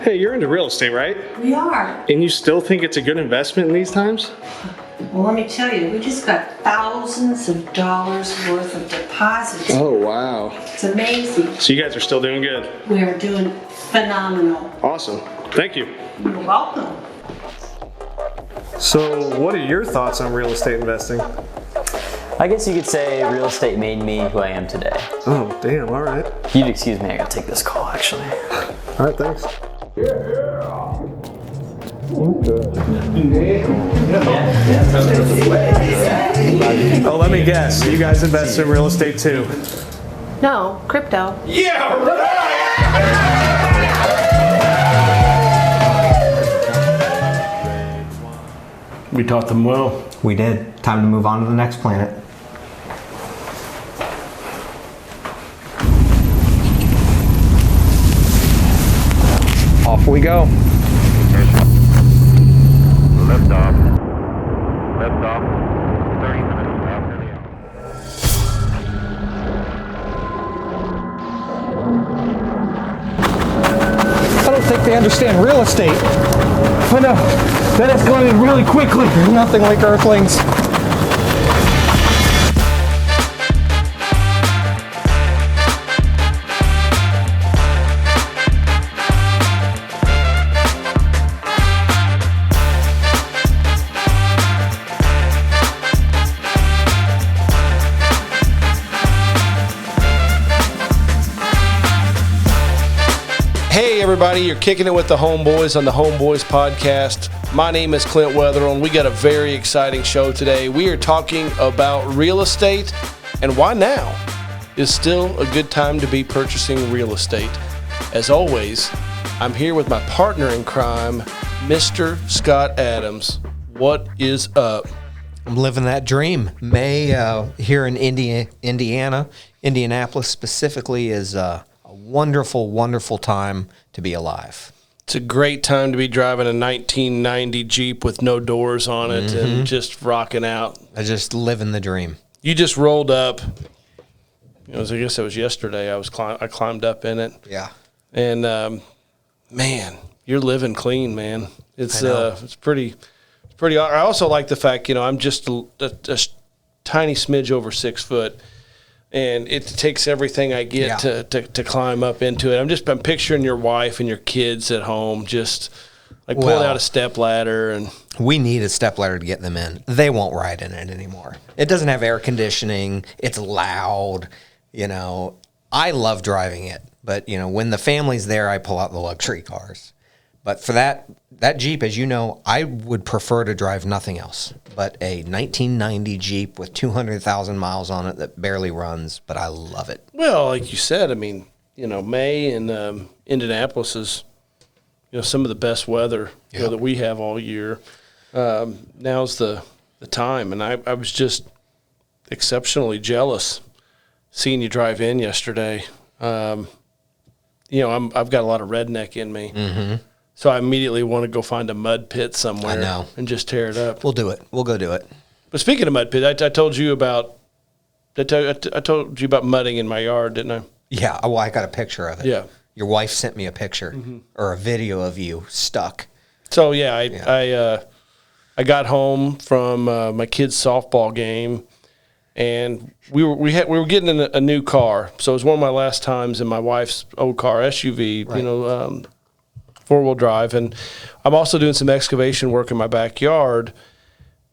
Hey, you're into real estate, right? We are. And you still think it's a good investment in these times? Well, let me tell you, we just got thousands of dollars worth of deposits. Oh, wow. It's amazing. So you guys are still doing good. We are doing phenomenal. Awesome. Thank you. You're welcome. So what are your thoughts on real estate investing? I guess you could say real estate made me who I am today. Oh, damn. All right. If you'd excuse me, I gotta take this call, actually. All right, thanks. Oh, let me guess. You guys invest in real estate too? No, crypto. Yeah, right! We taught them well. We did. Time to move on to the next planet. Off we go. Lift off. Lift off. 30 minutes after the hour. I don't think they understand real estate. I know. That escalated really quickly. Nothing like Earthlings. Hey everybody, you're kicking it with the Homeboys on the Homeboys podcast. My name is Clint Weatherall, and we got a very exciting show today. We are talking about real estate and why now is still a good time to be purchasing real estate. As always, I'm here with my partner in crime, Mr. Scott Adams. What is up? I'm living that dream. May here in Indianapolis specifically, is a wonderful, wonderful time to be alive. It's a great time to be driving a 1990 Jeep with no doors on it and just rocking out. I just living the dream. You just rolled up. I guess it was yesterday. I climbed up in it. Yeah. And man, you're living clean, man. It's pretty. I also like the fact, I'm just a tiny smidge over 6 foot, and it takes everything I get to climb up into it. I'm picturing your wife and your kids at home, just like pulling out a step ladder. And we need a step ladder to get them in. They won't ride in it anymore. It doesn't have air conditioning. It's loud. I love driving it, but when the family's there, I pull out the luxury cars. But for that Jeep, as you know, I would prefer to drive nothing else but a 1990 Jeep with 200,000 miles on it that barely runs, but I love it. Well, like you said, May in Indianapolis is, some of the best weather that we have all year. Now's the time, and I was just exceptionally jealous seeing you drive in yesterday. I've got a lot of redneck in me. Mm-hmm. So I immediately want to go find a mud pit somewhere. I know. And just tear it up. We'll do it. We'll go do it. But speaking of mud pit, I told you about mudding in my yard, didn't I? Yeah. Well, I got a picture of it. Yeah. Your wife sent me a picture or a video of you stuck. So I got home from my kid's softball game, and we were getting in a new car. So it was one of my last times in my wife's old car, SUV. Right. 4-wheel drive, and I'm also doing some excavation work in my backyard.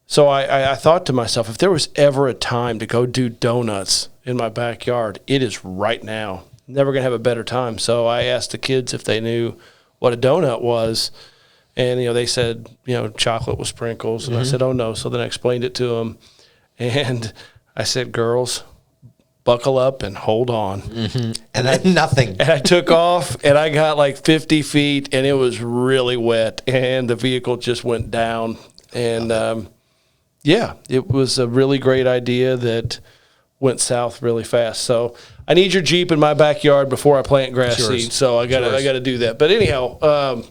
So I thought to myself, if there was ever a time to go do donuts in my backyard, it is right now. Never going to have a better time. So I asked the kids if they knew what a donut was, and they said chocolate with sprinkles, and I said, oh no. So then I explained it to them, and I said, girls, buckle up and hold on. Mm-hmm. And then nothing. And I took off, and I got like 50 feet, and it was really wet, and the vehicle just went down. And it was a really great idea that went south really fast. So I need your Jeep in my backyard before I plant grass seed. So I got to do that. But anyhow,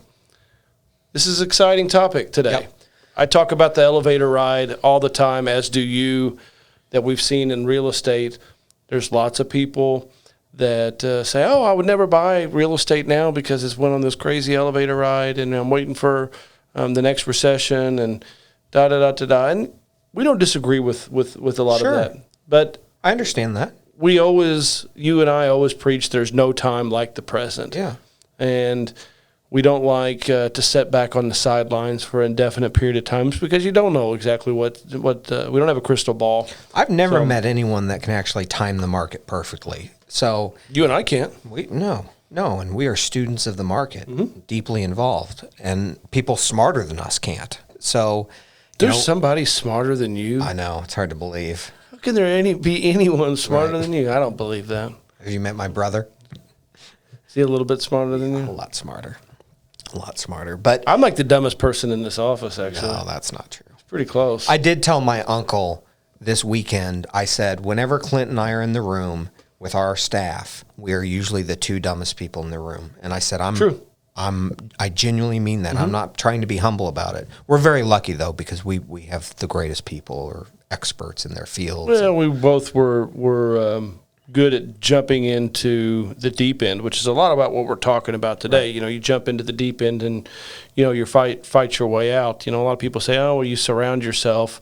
this is an exciting topic today. Yep. I talk about the elevator ride all the time, as do you, that we've seen in real estate. There's lots of people that say, "Oh, I would never buy real estate now because it's went on this crazy elevator ride, and I'm waiting for the next recession and da da da da da." And we don't disagree with a lot Sure. of that, but I understand that. you and I always preach there's no time like the present. Yeah. And we don't like to sit back on the sidelines for an indefinite period of times because you don't know exactly what we don't have a crystal ball. I've never So- met anyone that can actually time the market perfectly. So You and I can't. no, and we are students of the market, deeply involved, and people smarter than us can't. So There's somebody smarter than you. I know it's hard to believe. How can there be anyone smarter Right. than you? I don't believe that. Have you met my brother? Is he a little bit smarter than A you? lot smarter, But I'm like the dumbest person in this office, actually. no, that's not true. Pretty close. I did tell my uncle this weekend, I said, whenever Clint and I are in the room with our staff, we are usually the two dumbest people in the room. And I said, True. I genuinely mean that. I'm not trying to be humble about it. We're very lucky though, because we have the greatest people or experts in their fields. Well, we both were good at jumping into the deep end, which is a lot about what we're talking about today. Right. You know, you jump into the deep end and, you fight your way out. You know, a lot of people say, oh, well, you surround yourself,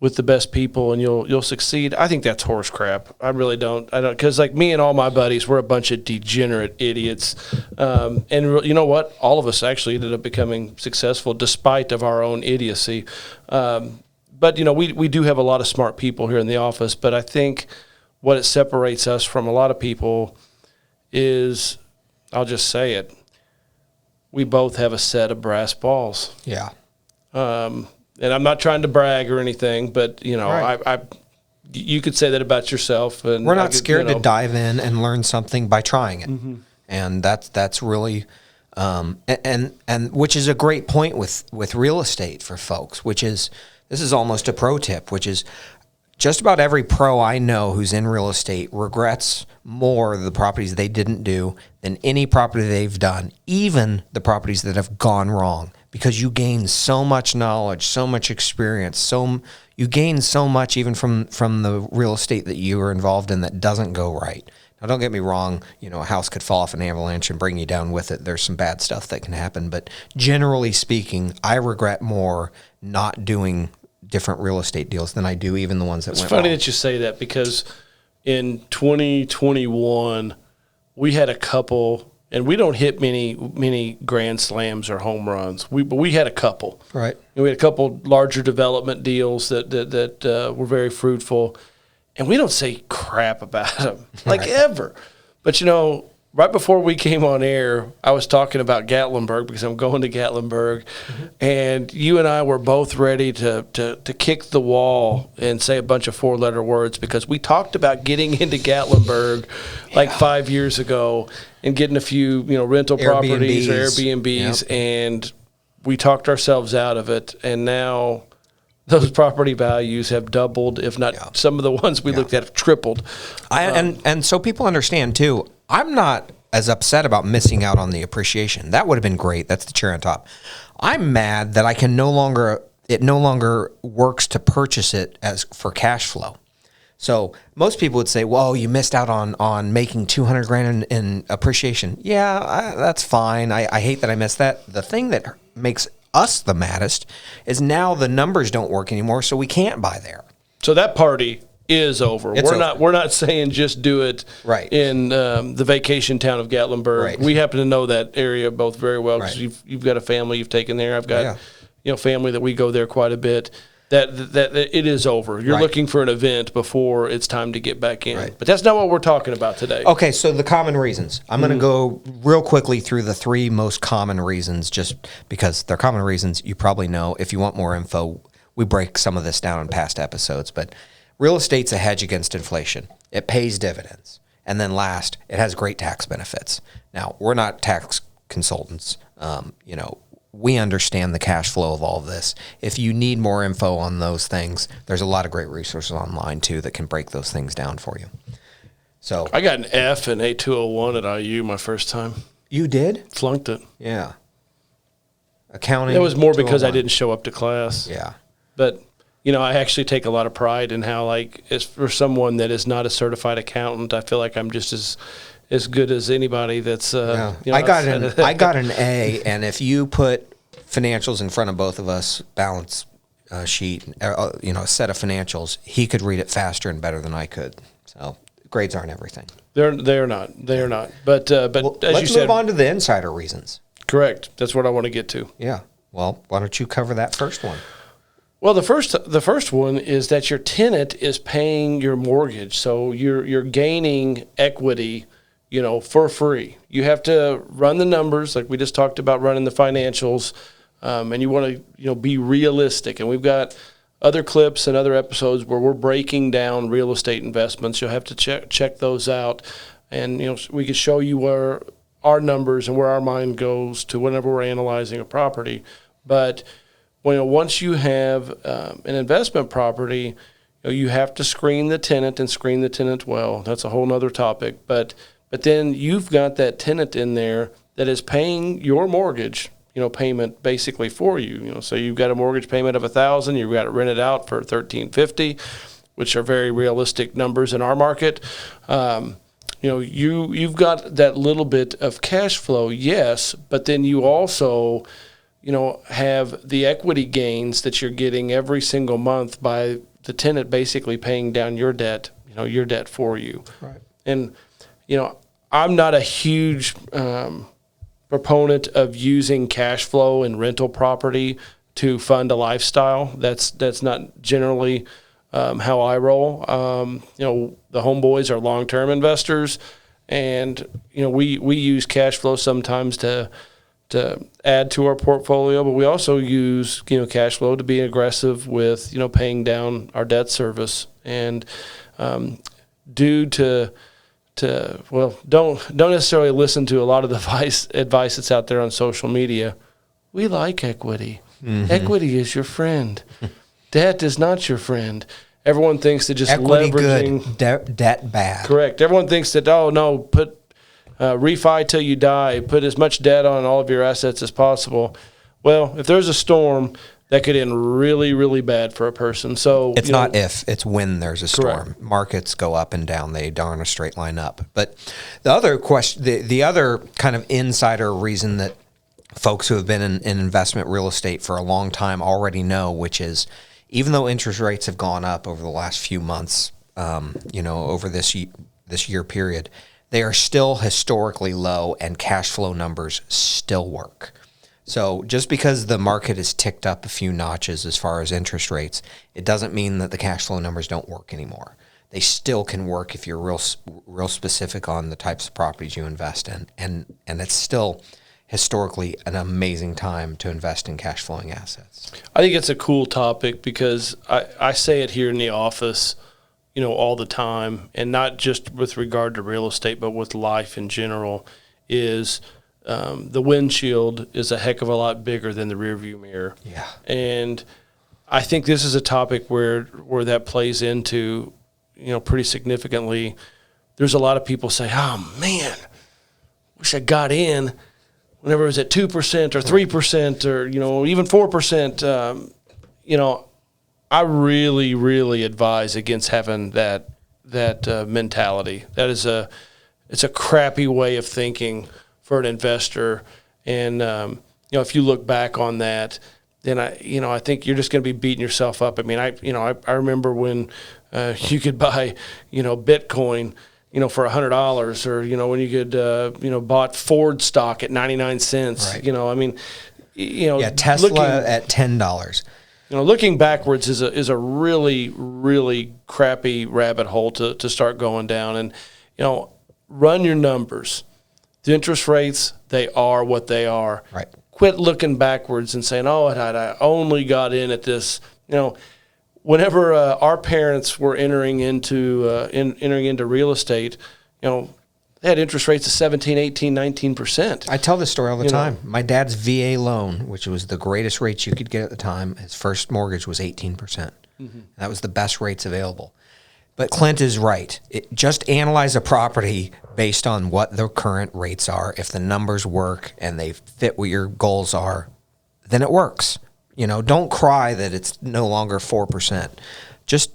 with the best people and you'll succeed. I think that's horse crap. I really don't. I don't, because like me and all my buddies, we're a bunch of degenerate idiots. And you know what? All of us actually ended up becoming successful despite of our own idiocy. But we do have a lot of smart people here in the office. But I think what it separates us from a lot of people is, I'll just say it, we both have a set of brass balls. Yeah. And I'm not trying to brag or anything, but Right. you could say that about yourself. And We're not scared to dive in and learn something by trying it, and that's really, and which is a great point with real estate for folks. This is almost a pro tip, which is just about every pro I know who's in real estate regrets more the properties they didn't do than any property they've done, even the properties that have gone wrong. Because you gain so much knowledge, so much experience, you gain so much even from the real estate that you are involved in that doesn't go right. Now, don't get me wrong, a house could fall off an avalanche and bring you down with it. There's some bad stuff that can happen, but generally speaking, I regret more not doing different real estate deals than I do even the ones that went It's funny wrong. that you say that because in 2021, we had a couple, and we don't hit many grand slams or home runs. But we had a couple. Right. And we had a couple larger development deals that were very fruitful, and we don't say crap about them like Right. ever. But right before we came on air, I was talking about Gatlinburg because I'm going to Gatlinburg, and you and I were both ready to kick the wall and say a bunch of four-letter words because we talked about getting into Gatlinburg like 5 years ago and getting a few rental properties or Airbnbs, Yep. and we talked ourselves out of it, and now those property values have doubled, if not some of the ones we looked at have tripled. And so people understand too, I'm not as upset about missing out on the appreciation. That would have been great. That's the cherry on top. I'm mad that it no longer works to purchase it as for cash flow. So most people would say, well, you missed out on making $200,000 in appreciation. Yeah, that's fine. I hate that I missed that. The thing that makes us the maddest is now the numbers don't work anymore, so we can't buy there. So that party is over. It's over. We're not saying just do it Right. in the vacation town of Gatlinburg. Right. We happen to know that area both very well because Right. you've got a family you've taken there. I've got family that we go there quite a bit. That it is over. You're Right. looking for an event before it's time to get back in. Right. But that's not what we're talking about today. Okay, so the common reasons. I'm going to go real quickly through the three most common reasons, just because they're common reasons. You probably know. If you want more info, we break some of this down in past episodes. But real estate's a hedge against inflation. It pays dividends. And then last, it has great tax benefits. Now, we're not tax consultants. We understand the cash flow of all of this. If you need more info on those things, there's a lot of great resources online too that can break those things down for you. So I got an F in A201 at IU my first time. you did? Flunked it. Yeah. Accounting. It was more because I 201. didn't show up to class. Yeah. But I actually take a lot of pride in how, like, as for someone that is not a certified accountant, I feel like I'm just as good as anybody that's. I got an A, and if you put financials in front of both of us, balance sheet, a set of financials, he could read it faster and better than I could. So grades aren't everything. They're not. But Well, as let's you said, move on to the insider reasons. correct. That's what I want to get to. Yeah. Well, why don't you cover that first one? Well, the first one is that your tenant is paying your mortgage, so you're gaining equity, for free. You have to run the numbers, like we just talked about, running the financials, and you want to be realistic. And we've got other clips and other episodes where we're breaking down real estate investments. You'll have to check those out, and we can show you where our numbers and where our mind goes to whenever we're analyzing a property, but. Once you have an investment property, you have to screen the tenant and screen the tenant well. That's a whole nother topic. But then you've got that tenant in there that is paying your mortgage, payment basically for you. So you've got a mortgage payment of $1,000, you've got it rented out for $1,350, which are very realistic numbers in our market. You've got that little bit of cash flow, yes, but then you also have the equity gains that you're getting every single month by the tenant basically paying down your debt, your debt for you. Right. And, I'm not a huge proponent of using cash flow and rental property to fund a lifestyle. That's not generally how I roll. The Homeboys are long-term investors, and, we use cash flow sometimes to add to our portfolio, but we also use cash flow to be aggressive with paying down our debt service. And due to don't necessarily listen to a lot of the advice that's out there on social media. We like equity. Mm-hmm. Equity is your friend. Debt is not your friend. Everyone thinks that just equity leveraging good, debt bad. Correct. Everyone thinks that put refi till you die, put as much debt on all of your assets as possible. Well, if there's a storm, that could end really, really bad for a person. So it's not if, it's when there's a storm. Correct. Markets go up and down. They aren't a straight line up. But the other question, the other kind of insider reason that folks who have been in investment real estate for a long time already know, which is even though interest rates have gone up over the last few months, over this year period, they are still historically low and cash flow numbers still work. So just because the market has ticked up a few notches as far as interest rates, it doesn't mean that the cash flow numbers don't work anymore. They still can work if you're real specific on the types of properties you invest in. And it's still historically an amazing time to invest in cash flowing assets. I think it's a cool topic because I say it here in the office, all the time, and not just with regard to real estate, but with life in general, is the windshield is a heck of a lot bigger than the rearview mirror. Yeah. And I think this is a topic where that plays into, pretty significantly. There's a lot of people say, oh man, wish I got in whenever it was at 2% or 3% or, even 4%. I really, really advise against having that mentality. It's a crappy way of thinking for an investor. And, if you look back on that, then I think you're just going to be beating yourself up. I mean, I remember when you could buy, Bitcoin, for $100, or, when you could, bought Ford stock at 99 cents, right. Tesla at $10. Looking backwards is a really, really crappy rabbit hole to start going down. And, run your numbers. The interest rates, they are what they are. Right. Quit looking backwards and saying, oh, I only got in at this. Whenever our parents were entering into real estate, they had interest rates of 17, 18, 19%. I tell this story all the time. My dad's VA loan, which was the greatest rates you could get at the time, his first mortgage was 18%. Mm-hmm. That was the best rates available. But Clint is right. Just analyze a property based on what the current rates are. If the numbers work and they fit what your goals are, then it works. Don't cry that it's no longer 4%. Just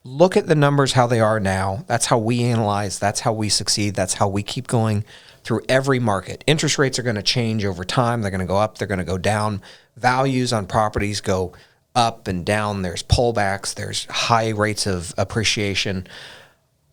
look at the numbers how they are now. That's how we analyze. That's how we succeed. That's how we keep going through every market. Interest rates are going to change over time. They're going to go up. They're going to go down. Values on properties go up and down. There's pullbacks. There's high rates of appreciation.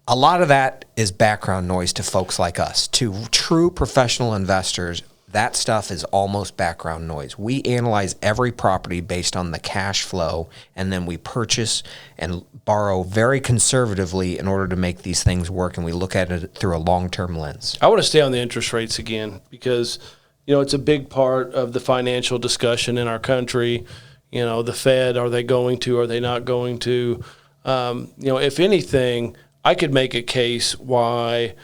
A lot of that is background noise to folks like us. To true professional investors, that stuff is almost background noise. We analyze every property based on the cash flow, and then we purchase and borrow very conservatively in order to make these things work, and we look at it through a long-term lens. I want to stay on the interest rates again because, it's a big part of the financial discussion in our country. The Fed, are they not going to? If anything, I could make a case why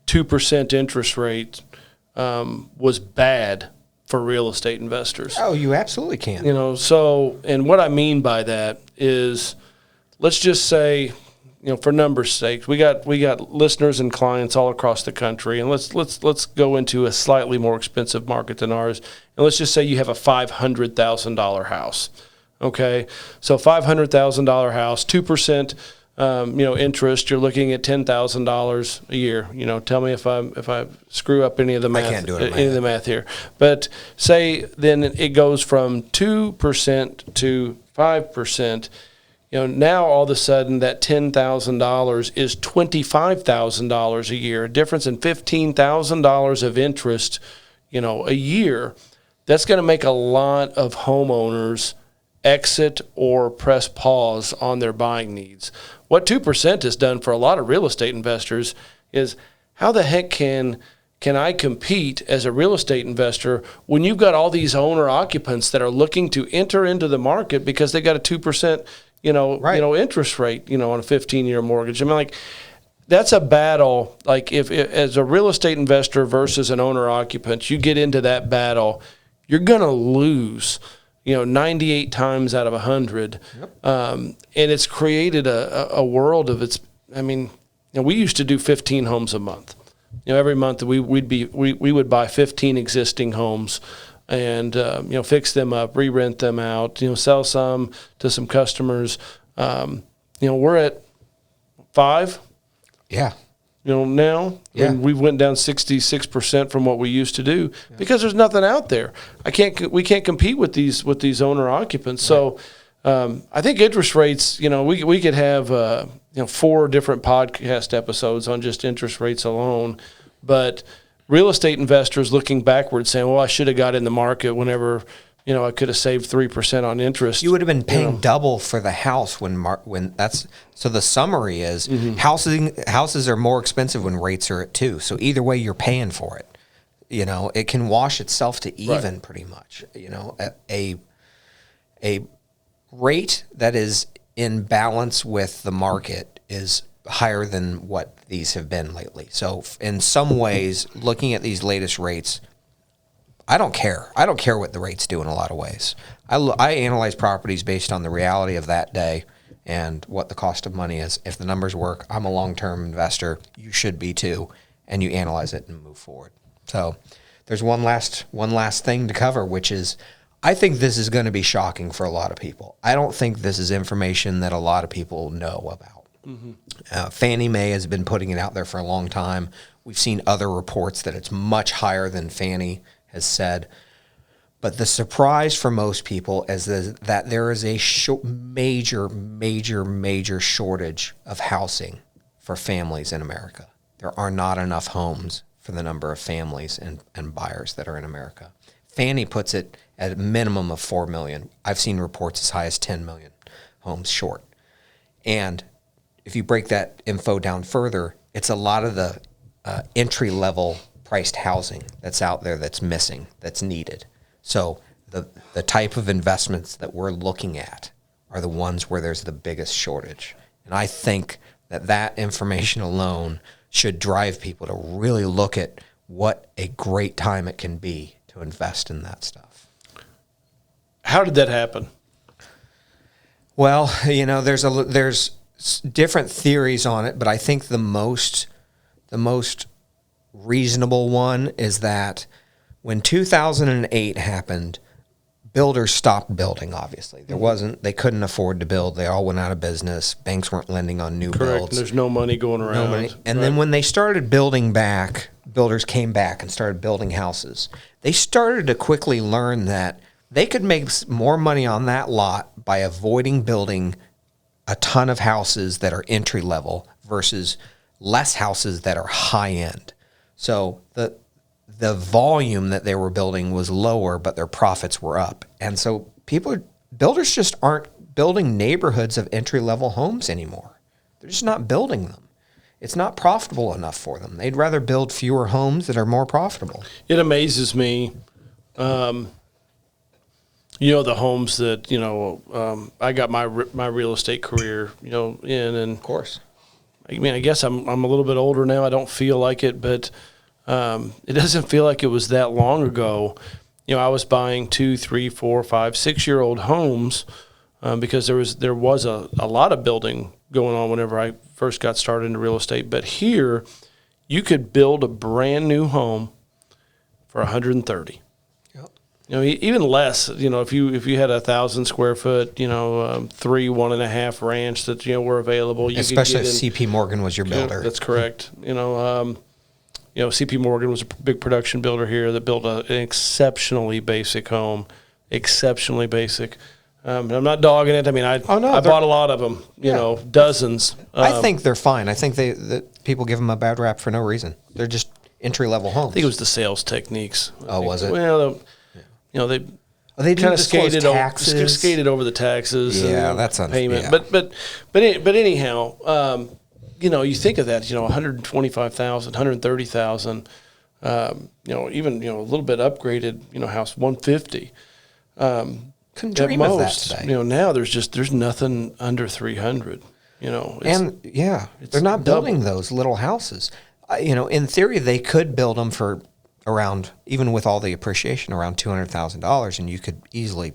2% interest rate was bad for real estate investors. Oh, you absolutely can. And what I mean by that is, let's just say, for numbers' sake, we got listeners and clients all across the country, and let's go into a slightly more expensive market than ours, and let's just say you have a $500,000 house. Okay, so $500,000 house, 2%. Interest, you're looking at $10,000 a year. Tell me if I screw up any of the math. I can't do it. Any of the math here. But say then it goes from 2% to 5%. Now all of a sudden that $10,000 is $25,000 a year. A difference in $15,000 of interest, a year. That's going to make a lot of homeowners exit or press pause on their buying needs. What 2% has done for a lot of real estate investors is, how the heck can I compete as a real estate investor when you've got all these owner occupants that are looking to enter into the market because they got a 2%, interest rate, on a 15-year mortgage. I mean, that's a battle. If as a real estate investor versus an owner occupant, you get into that battle, you're going to lose 98 times out of 100. Yep. And it's created a world of its. I mean, we used to do 15 homes a month. Every month we would buy 15 existing homes and fix them up, re-rent them out, sell some to some customers. We're at 5. Yeah. Now we went down 66% from what we used to do because there's nothing out there. We can't compete with these owner occupants. Right. So I think interest rates. We could have 4 different podcast episodes on just interest rates alone. But real estate investors looking backwards, saying, "Well, I should have got in the market whenever." I could have saved 3% on interest. You would have been paying double for the house when that's. So the summary is, houses are more expensive when rates are at 2. So either way, you're paying for it. It can wash itself to even pretty much. A rate that is in balance with the market is higher than what these have been lately. So in some ways, looking at these latest rates, I don't care. I don't care what the rates do in a lot of ways. I analyze properties based on the reality of that day and what the cost of money is. If the numbers work, I'm a long-term investor. You should be too, and you analyze it and move forward. So there's one last thing to cover, which is, I think this is going to be shocking for a lot of people. I don't think this is information that a lot of people know about. Mm-hmm. Fannie Mae has been putting it out there for a long time. We've seen other reports that it's much higher than Fannie has said. But the surprise for most people is that there is a major shortage of housing for families in America. There are not enough homes for the number of families and buyers that are in America. Fannie puts it at a minimum of 4 million. I've seen reports as high as 10 million homes short. And if you break that info down further, it's a lot of the entry-level priced housing that's out there that's missing, that's needed. So the type of investments that we're looking at are the ones where there's the biggest shortage. And I think that information alone should drive people to really look at what a great time it can be to invest in that stuff. How did that happen? Well, there's different theories on it, but I think the most reasonable one is that when 2008 happened, builders stopped building, obviously. They couldn't afford to build. They all went out of business. Banks weren't lending on new Correct. builds. There's no money going around. No money. And then when they started building back, builders came back and started building houses. They started to quickly learn that they could make more money on that lot by avoiding building a ton of houses that are entry level versus less houses that are high end. So the volume that they were building was lower, but their profits were up. And so builders just aren't building neighborhoods of entry level homes anymore. They're just not building them. It's not profitable enough for them. They'd rather build fewer homes that are more profitable. It amazes me, the homes that, I got my real estate career, in, and Of course. I mean, I guess I'm a little bit older now. I don't feel like it, but it doesn't feel like it was that long ago. I was buying 2, 3, 4, 5, 6-year-old homes because there was a lot of building going on whenever I first got started into real estate. But here, you could build a brand new home for $130. Yep. Even less. If you had 1,000 square foot, 3 1.5 ranch that were available, you Especially could if get CP Morgan was your builder. That's correct. CP Morgan was a big production builder here that built an exceptionally basic home, exceptionally basic. I'm not dogging it. I mean, I bought a lot of them, dozens. I think they're fine. I think that people give them a bad rap for no reason. They're just entry level homes. I think it was the sales techniques. Was it? Well, they they kind of skated over the taxes. Yeah, and that's payment. yeah. But anyhow, you think of that. $125,000, $130,000. Even a little bit upgraded. House $150,000. Couldn't dream of that today. Now there's nothing under $300,000. They're not building those little houses. In theory, they could build them for around, even with all the appreciation, around $200,000, and you could easily,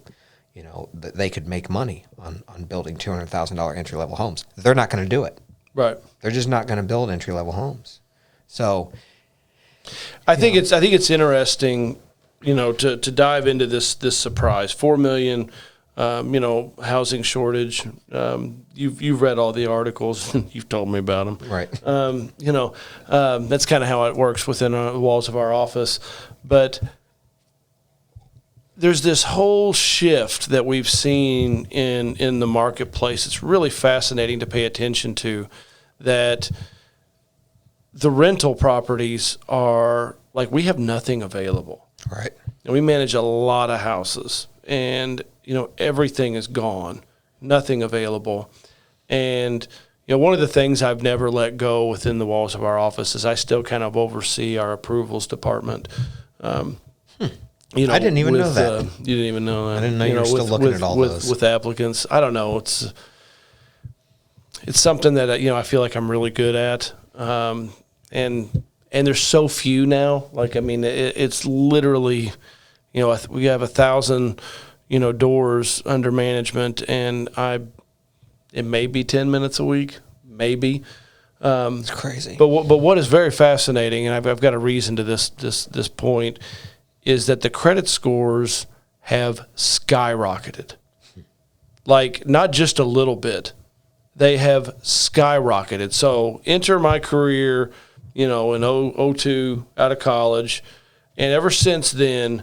they could make money on building $200,000 entry level homes. They're not going to do it. Right. They're just not going to build entry level homes. So, I think it's interesting. To dive into this surprise, 4 million, housing shortage. You've read all the articles. You've told me about them. Right. That's kind of how it works within the walls of our office. But there's this whole shift that we've seen in the marketplace. It's really fascinating to pay attention to, that the rental properties are like, we have nothing available. Right. And we manage a lot of houses, and everything is gone, nothing available. And one of the things I've never let go within the walls of our office is I still kind of oversee our approvals department. I didn't even know that. You didn't even know that. I didn't know you were still looking at all those. With applicants. I don't know. It's something that I feel like I'm really good at, and there's so few now. Like, I mean, it's literally, we have 1,000, doors under management, and it may be 10 minutes a week, maybe. It's crazy. But what is very fascinating, and I've got a reason to this point, is that the credit scores have skyrocketed. Like, not just a little bit. They have skyrocketed. So enter my career, in 02 out of college. And ever since then,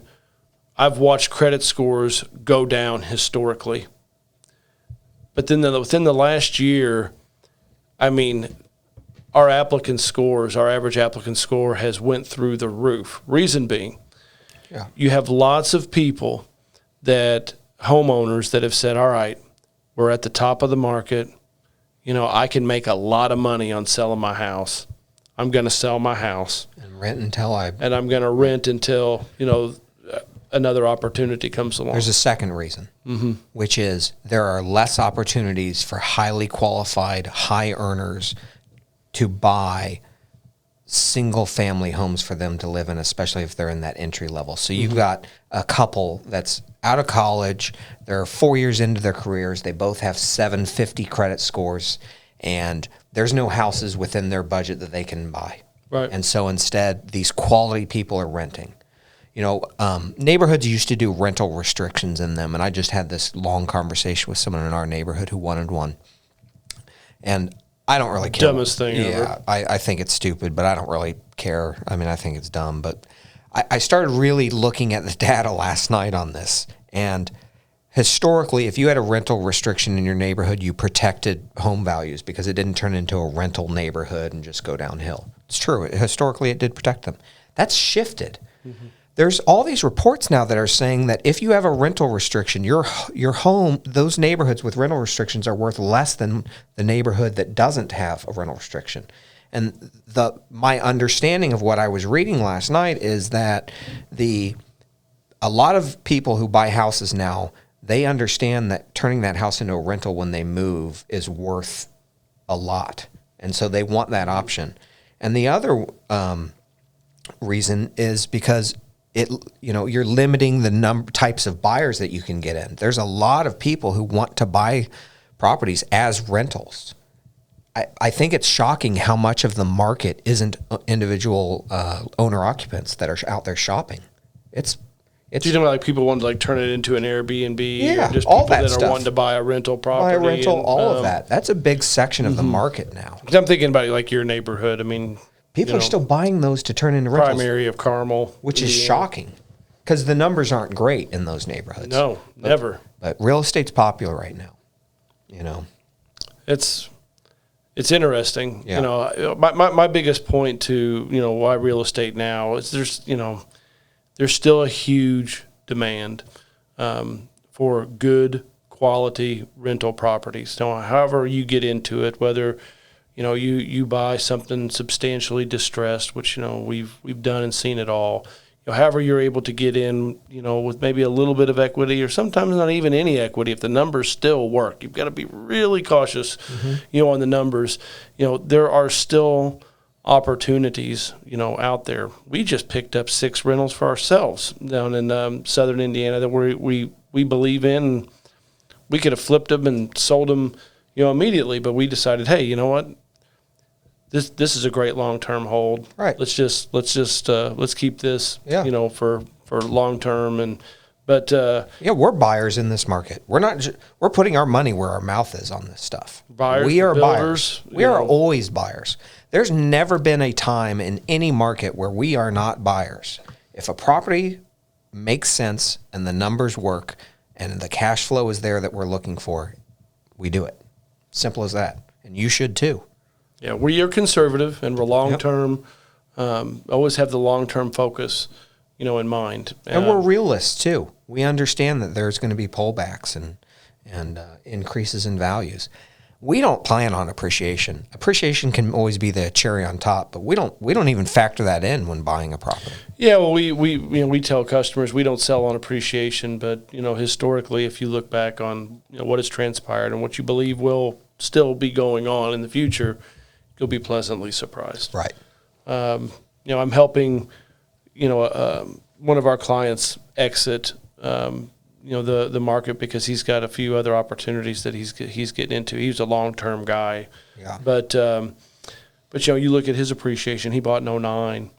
I've watched credit scores go down historically. But then within the last year, I mean, our average applicant score has went through the roof. Reason being, you have lots of people homeowners that have said, all right, we're at the top of the market. I can make a lot of money on selling my house. I'm going to sell my house and rent until and I'm going to rent until another opportunity comes along. There's a second reason, which is there are less opportunities for highly qualified, high earners to buy single family homes for them to live in, especially if they're in that entry level. So you've got a couple that's out of college, they're 4 years into their careers, they both have 750 credit scores, and there's no houses within their budget that they can buy. Right. And so instead, these quality people are renting. Neighborhoods used to do rental restrictions in them, and I just had this long conversation with someone in our neighborhood who wanted one. And I don't really care. Dumbest thing ever. I think it's stupid, but I don't really care. I mean, I think it's dumb. But I started really looking at the data last night on this. And historically, if you had a rental restriction in your neighborhood, you protected home values because it didn't turn into a rental neighborhood and just go downhill. It's true. Historically, it did protect them. That's shifted. Mm-hmm. There's all these reports now that are saying that if you have a rental restriction, your home, those neighborhoods with rental restrictions are worth less than the neighborhood that doesn't have a rental restriction. And my understanding of what I was reading last night is that a lot of people who buy houses now, they understand that turning that house into a rental when they move is worth a lot. And so they want that option. And the other reason is because you're limiting the types of buyers that you can get in. There's a lot of people who want to buy properties as rentals. I think it's shocking how much of the market isn't individual owner occupants that are out there shopping. It's Do you know like people want to like turn it into an Airbnb? Yeah, or just all people that that stuff. are wanting to buy a rental property. Buy a rental, and, all of that. That's a big section of the market now. 'Cause I'm thinking about like your neighborhood. I mean, People are still buying those to turn into rentals, primary of Carmel, which is Indiana. shocking because the numbers aren't great in those neighborhoods. No, never. But real estate's popular right now. It's interesting. Yeah. My biggest point to why real estate now is there's still a huge demand for good quality rental properties. So however you get into it, whether you buy something substantially distressed, which we've done and seen it all. However you're able to get in, with maybe a little bit of equity, or sometimes not even any equity, if the numbers still work. You've got to be really cautious, on the numbers. There are still opportunities, out there. We just picked up 6 rentals for ourselves down in southern Indiana that we believe in. We could have flipped them and sold them, immediately, but we decided, hey, you know what? This is a great long-term hold. Right. Let's keep this, Yeah. for long term but we're buyers in this market. We're not. We're putting our money where our mouth is on this stuff. Buyers, We are builders, buyers. We are always buyers. There's never been a time in any market where we are not buyers. If a property makes sense and the numbers work and the cash flow is there that we're looking for, we do it. Simple as that. And you should too. Yeah, we are conservative and we're long term. Always have the long term focus, in mind. And we're realists too. We understand that there's going to be pullbacks and increases in values. We don't plan on appreciation. Appreciation can always be the cherry on top, but we don't even factor that in when buying a property. Yeah, well, we tell customers we don't sell on appreciation, but historically, if you look back on what has transpired and what you believe will still be going on in the future, you'll be pleasantly surprised. Right. I'm helping, one of our clients exit, the market because he's got a few other opportunities that he's getting into. He's a long-term guy. Yeah. But you look at his appreciation. He bought in 2009,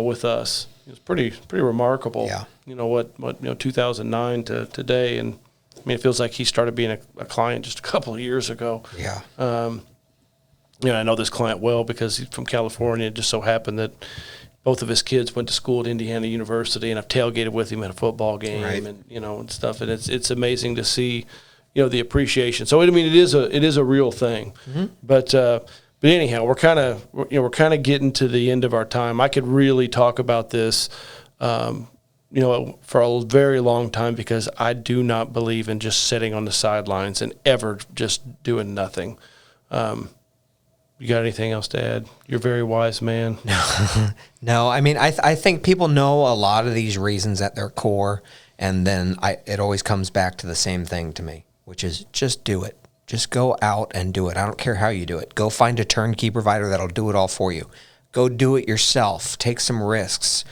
with us. It was pretty remarkable. Yeah. What 2009 to today, and I mean it feels like he started being a client just a couple of years ago. Yeah. I know this client well because he's from California. It just so happened that both of his kids went to school at Indiana University, and I've tailgated with him at a football game, Right. and stuff. And it's amazing to see, the appreciation. So it is a real thing. Mm-hmm. But anyhow, we're kind of getting to the end of our time. I could really talk about this, for a very long time because I do not believe in just sitting on the sidelines and ever just doing nothing. You got anything else to add? You're a very wise man. No, I mean, I think people know a lot of these reasons at their core, and then it always comes back to the same thing to me, which is just do it. Just go out and do it. I don't care how you do it. Go find a turnkey provider that'll do it all for you. Go do it yourself. Take some risks.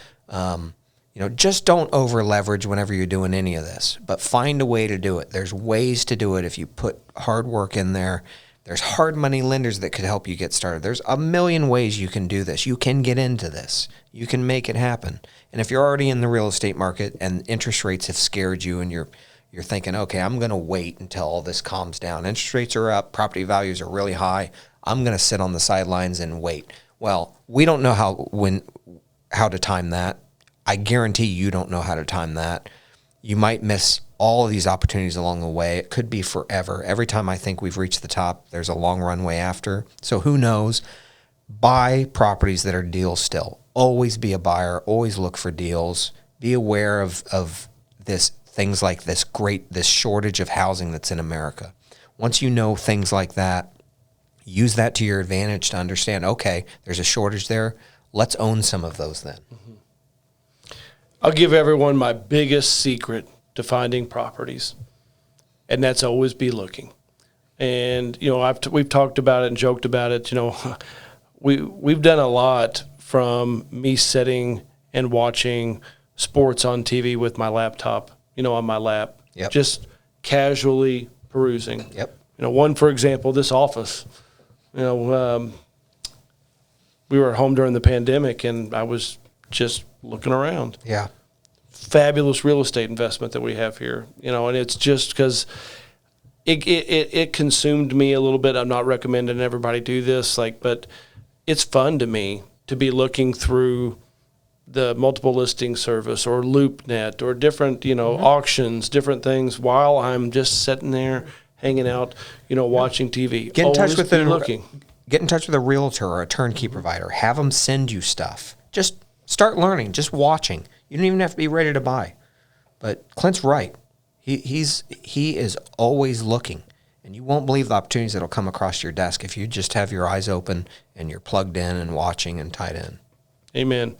Just don't over leverage whenever you're doing any of this, but find a way to do it. There's ways to do it if you put hard work in there. There's hard money lenders that could help you get started. There's a million ways you can do this. You can get into this. You can make it happen. And if you're already in the real estate market and interest rates have scared you and you're thinking, okay, I'm going to wait until all this calms down. Interest rates are up. Property values are really high. I'm going to sit on the sidelines and wait. Well, we don't know how to time that. I guarantee you don't know how to time that. You might miss all of these opportunities along the way. It could be forever. Every time I think we've reached the top, there's a long runway after. So who knows? Buy properties that are deals still. Always be a buyer. Always look for deals. Be aware of this things like this shortage of housing that's in America. Once you know things like that, use that to your advantage to understand, okay, there's a shortage there. Let's own some of those then. I'll give everyone my biggest secret to finding properties, and that's always be looking. And we've talked about it and joked about it. We've done a lot, from me sitting and watching sports on TV with my laptop, on my lap, Yep. just casually perusing. Yep. One, for example, this office. We were at home during the pandemic, and I was just looking around. Yeah. Fabulous real estate investment that we have here, and it's just because it consumed me a little bit. I'm not recommending everybody do this, but it's fun to me to be looking through the multiple listing service or LoopNet or different, auctions, different things while I'm just sitting there hanging out, watching TV. Get in touch with looking. Get in touch with a realtor or a turnkey provider. Have them send you stuff. Just start learning, just watching. You don't even have to be ready to buy. But Clint's right. He is always looking, and you won't believe the opportunities that'll come across your desk if you just have your eyes open and you're plugged in and watching and tied in. Amen.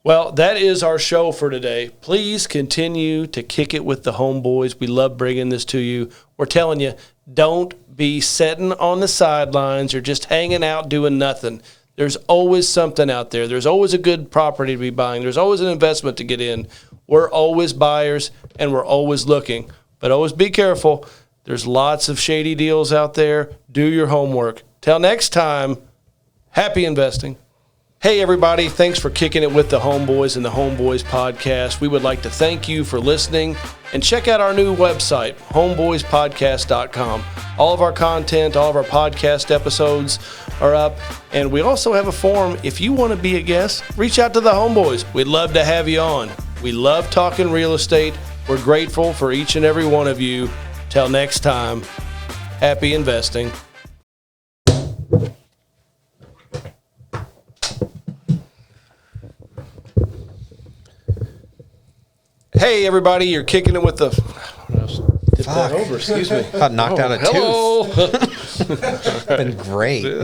Well, that is our show for today. Please continue to kick it with the Homeboys. We love bringing this to you. We're telling you, don't be sitting on the sidelines or just hanging out doing nothing. There's always something out there. There's always a good property to be buying. There's always an investment to get in. We're always buyers, and we're always looking. But always be careful. There's lots of shady deals out there. Do your homework. Till next time, happy investing. Hey, everybody. Thanks for kicking it with the Homeboys and the Homeboys podcast. We would like to thank you for listening, and check out our new website, homeboyspodcast.com. All of our content, all of our podcast episodes are up, and we also have a forum. If you want to be a guest, reach out to the Homeboys. We'd love to have you on. We love talking real estate. We're grateful for each and every one of you. Till next time, happy investing. Hey, everybody, you're kicking it with the... Did that over, excuse me. Got knocked out a hello. tooth. Been great.